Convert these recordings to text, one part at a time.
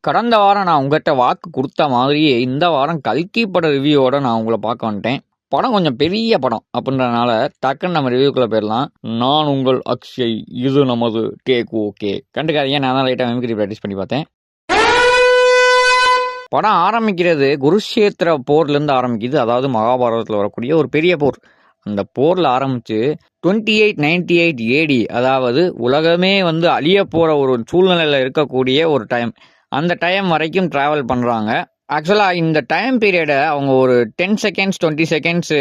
கடந்த வாரம் நான் உங்ககிட்ட வாக்கு கொடுத்த மாதிரியே இந்த வாரம் கல்கி பட ரிவ்யூவோட நான் உங்களை பார்க்க வந்துட்டேன். படம் கொஞ்சம் பெரிய படம் அப்படின்றதுனால டக்குன்னு நம்ம ரிவ்யூக்குள்ள போயிடலாம். நான் உங்கள் அக்ஷய், இது நமது டேக் ஓகே. கண்டுக்காதீங்க, நான் தான் லைட்டாக மெமிக்ரி ப்ராக்டிஸ் பண்ணி பார்த்தேன். படம் ஆரம்பிக்கிறது குருஷேத்திர போர்லேருந்து ஆரம்பிக்குது. அதாவது மகாபாரதத்தில் வரக்கூடிய ஒரு பெரிய போர். அந்த போரில் ஆரம்பித்து 2898 AD, அதாவது உலகமே அழிய போகிற ஒரு சூழ்நிலையில் இருக்கக்கூடிய ஒரு டைம். அந்த டைம் வரைக்கும் ட்ராவல் பண்ணுறாங்க. ஆக்சுவலாக இந்த டைம் பீரியடை அவங்க ஒரு 10 செகண்ட்ஸ் 20 செகண்ட்ஸ்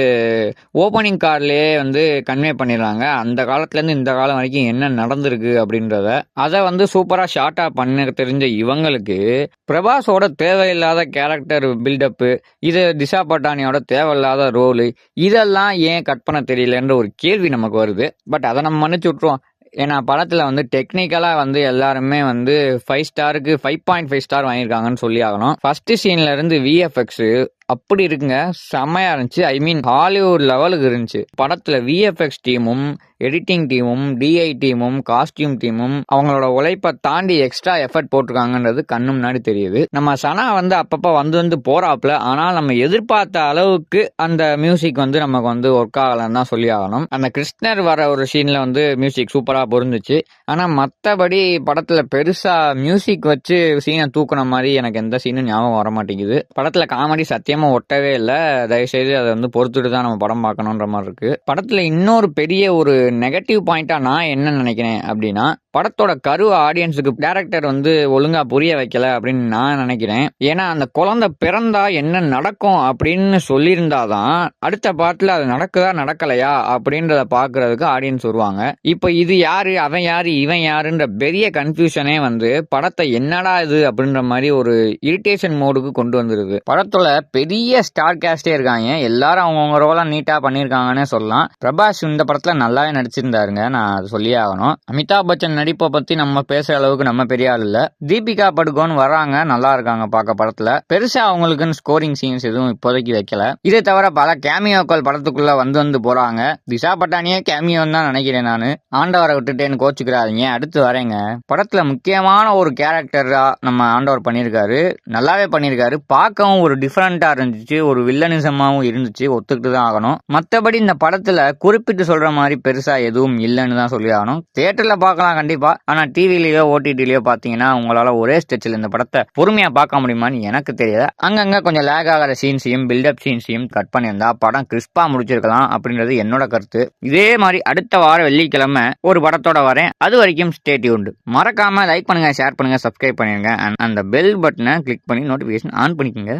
ஓப்பனிங் கார்ட்லேயே கன்வே பண்ணிடுறாங்க. அந்த காலத்துலேருந்து இந்த காலம் வரைக்கும் என்ன நடந்திருக்கு அப்படின்றத அதை சூப்பராக ஷார்ட்டாக பண்ண தெரிஞ்ச இவங்களுக்கு பிரபாஸோட தேவையில்லாத கேரக்டர் பில்டப்பு, இது திஷா பட்டானியோட தேவையில்லாத ரோலு, இதெல்லாம் ஏன் கட் பண்ண தெரியலன்ற ஒரு கேள்வி நமக்கு வருது. பட் அதை நம்ம மன்னிச்சு விட்ருவோம். ஏன்னா படத்தில் டெக்னிக்கலாக எல்லாருமே 5 ஸ்டாருக்கு 5.5 ஸ்டார் வாங்கியிருக்காங்கன்னு சொல்லி ஆகணும். ஃபர்ஸ்ட் சீன்ல இருந்து விஎஃப்எக்ஸ் அப்படி இருக்குங்க, செம்மையா இருந்துச்சு. ஐ மீன் ஹாலிவுட் லெவலுக்கு இருந்துச்சு. படத்துல விஎஃப்எக்ஸ் டீமும் எடிட்டிங் டீமும் டிஐ டீமும் காஸ்டியூம் டீமும் அவங்களோட உழைப்பை தாண்டி எக்ஸ்ட்ரா எஃபர்ட் போட்டிருக்காங்கன்றது கண்ணு முன்னாடி தெரியுது. நம்ம சனா அப்பப்போ வந்து போறாப்ல, ஆனால் நம்ம எதிர்பார்த்த அளவுக்கு அந்த மியூசிக் நமக்கு ஒர்க் ஆகலன்னு தான் சொல்லி ஆகணும். அந்த கிருஷ்ணர் வர ஒரு சீன்ல மியூசிக் சூப்பரா பொருந்துச்சு. ஆனா மற்றபடி படத்துல பெருசா மியூசிக் வச்சு சீனை தூக்குன மாதிரி எனக்கு எந்த சீனும் ஞாபகம் வர மாட்டேங்குது. படத்துல காமெடி சத்தியம் ஒட்டவே இல்லை. தயவுசெய்து அதை பொறுத்துட்டு தான் நம்ம படம் பார்க்கணுன்ற மாதிரி இருக்கு. படத்துல இன்னொரு பெரிய ஒரு நெகட்டிவ் பாயிண்டா நான் என்ன நினைக்கிறேன் அப்படின்னா, படத்தோட கருவ ஆடியன்ஸுக்கு டைரக்டர் ஒழுங்கா புரிய வைக்கல அப்படின்னு நான் நினைக்கிறேன். ஏன்னா அந்த குழந்தை பிறந்தா என்ன நடக்கும் அப்படின்னு சொல்லியிருந்தாதான் அடுத்த பாட்டுல அது நடக்குதா நடக்கலையா அப்படின்றத பாக்குறதுக்கு ஆடியன்ஸ் வருவாங்க. இப்ப இது யாரு, அவன் யாரு, இவன் யாருன்ற பெரிய கன்ஃபியூஷனே படத்தை என்னடா இது அப்படின்ற மாதிரி ஒரு இரிட்டேஷன் மோடுக்கு கொண்டு வந்துருது. படத்தோட பெரிய ஸ்டார் கேஸ்டே இருக்காங்க. எல்லாரும் அவங்கவுங்க ரோலா நீட்டா பண்ணியிருக்காங்கன்னு சொல்லலாம். பிரபாஸ் இந்த படத்துல நல்லாவே நடிச்சிருந்தாருங்க, நான் அது சொல்லியே ஆகணும். அமிதாப் பச்சன் நடிப்பை பத்தி நம்ம பேசுற அளவுக்கு நம்ம பெரிய ஆள் இல்ல. தீபிகா படுகோன் வர்றாங்க, நல்லா இருக்காங்க பார்க்க. படத்துல பெருசா அவங்களுக்குன்னு ஸ்கோரிங் சீன்ஸ் எதுவும் இப்போதைக்கு வைக்கல. இதை தவிர பல கேமியோக்கள் படத்துக்குள்ள வந்து போறாங்க. திஷா பட்டானியே கேமியோன்னு தான் நினைக்கிறேன் நானு. ஆண்டவரை விட்டுட்டேன்னு கோச்சுக்கிறாதீங்க, அடுத்து வரேங்க. படத்துல முக்கியமான ஒரு கேரக்டரா நம்ம ஆண்டவர் பண்ணியிருக்காரு, நல்லாவே பண்ணியிருக்காரு. பார்க்கவும் ஒரு டிஃபரெண்டா இருந்துச்சு, ஒரு வில்லனிசமாவும் இருந்துச்சு, ஒத்துக்கிட்டு தான் ஆகணும். மற்றபடி இந்த படத்துல குறிப்பிட்டு சொல்ற மாதிரி பெருசா எதுவும் இல்லைன்னு தான் சொல்லி ஆகணும். தியேட்டர்ல பார்க்கலாம் கண்டிப்பா. ஆனா டிவிலயோ ஓடிடிலயோ பாத்தீங்கன்னா உங்களால ஒரே ஸ்ட்ரெச்சில் இந்த படத்தை பொறுமையா பார்க்க முடியுமான்னு எனக்கு தெரியல. அங்கங்க கொஞ்சம் லேக் ஆகிற சீன்ஸையும் பில்டப் சீன்ஸையும் கட் பண்ணியிருந்தா படம் கிறிஸ்பா முடிச்சிருக்கலாம் அப்படின்றது என்னோட கருத்து. இதே மாதிரி அடுத்த வாரம் வெள்ளிக்கிழமை ஒரு படத்தோட வரேன். அது வரைக்கும் ஸ்டே டியூன்ட். மறக்காம லைக் பண்ணுங்க, ஷேர் பண்ணுங்க, சப்ஸ்கிரைப் பண்ணிருங்க. அந்த பெல் பட்டனை கிளிக் பண்ணி நோட்டிபிகேஷன் ஆன் பண்ணிக்கோங்க.